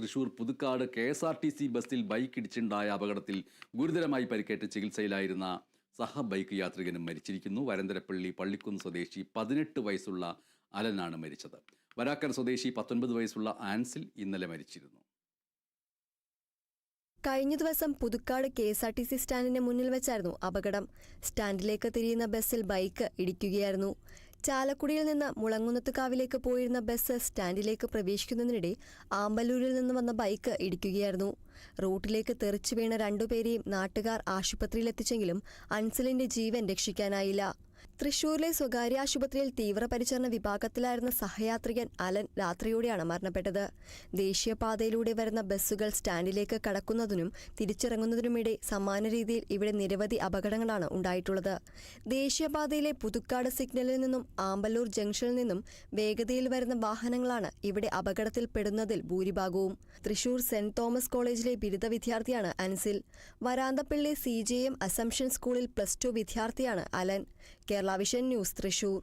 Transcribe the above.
Thrissur Puthukkad KSRTC ബസ്സിൽ ബൈക്കിടിച്ചുണ്ടായ അപകടത്തിൽ ഗുരുതരമായി പരിക്കേറ്റ് ചികിത്സയിലായിരുന്ന ബൈക്ക് യാത്രികനും മരിച്ചിരിക്കുന്നു. വരന്തരപ്പള്ളി പള്ളിക്കുന്ന് സ്വദേശി 18 വയസ്സുള്ള അലനാണ് മരിച്ചത്. വരാക്കർ സ്വദേശി 19 വയസ്സുള്ള ആൻസിൽ ഇന്നലെ മരിച്ചിരുന്നു. കഴിഞ്ഞ ദിവസം പുതുക്കാട് KSRTC സ്റ്റാൻഡിന് മുന്നിൽ വെച്ചായിരുന്നു അപകടം. സ്റ്റാൻഡിലേക്ക് തിരിയുന്ന ബസ്സിൽ ബൈക്ക് ഇടിക്കുകയായിരുന്നു. ചാലക്കുടിയിൽ നിന്ന് മുളങ്ങുന്നത്തുകാവിലേക്ക് പോയിരുന്ന ബസ് സ്റ്റാൻഡിലേക്ക് പ്രവേശിക്കുന്നതിനിടെ ആമ്പല്ലൂരിൽ നിന്ന് വന്ന ബൈക്ക് ഇടിക്കുകയായിരുന്നു. റോട്ടിലേക്ക് തെറിച്ചു വീണ രണ്ടുപേരെയും നാട്ടുകാർ ആശുപത്രിയിലെത്തിച്ചെങ്കിലും അൻസലിന്റെ ജീവൻ രക്ഷിക്കാനായില്ല. തൃശൂരിലെ സ്വകാര്യ ആശുപത്രിയിൽ തീവ്രപരിചരണ വിഭാഗത്തിലായിരുന്ന സഹയാത്രികൻ അലൻ രാത്രിയോടെയാണ് മരണപ്പെട്ടത്. ദേശീയപാതയിലൂടെ വരുന്ന ബസ്സുകൾ സ്റ്റാൻഡിലേക്ക് കടക്കുന്നതിനും തിരിച്ചിറങ്ങുന്നതിനുമിടെ സമാന രീതിയിൽ ഇവിടെ നിരവധി അപകടങ്ങളാണ് ഉണ്ടായിട്ടുള്ളത്. ദേശീയപാതയിലെ പുതുക്കാട് സിഗ്നലിൽ നിന്നും ആമ്പല്ലൂർ ജംഗ്ഷനിൽ നിന്നും വേഗതയിൽ വരുന്ന വാഹനങ്ങളാണ് ഇവിടെ അപകടത്തിൽപ്പെടുന്നതിൽ ഭൂരിഭാഗവും. തൃശൂർ സെന്റ് തോമസ് കോളേജിലെ ബിരുദ വിദ്യാർത്ഥിയാണ് അൻസിൽ. വരാന്തപ്പള്ളി CJM അസംഷൻ സ്കൂളിൽ +2 വിദ്യാർത്ഥിയാണ് Alan. Kerala Vision News, Thrissur.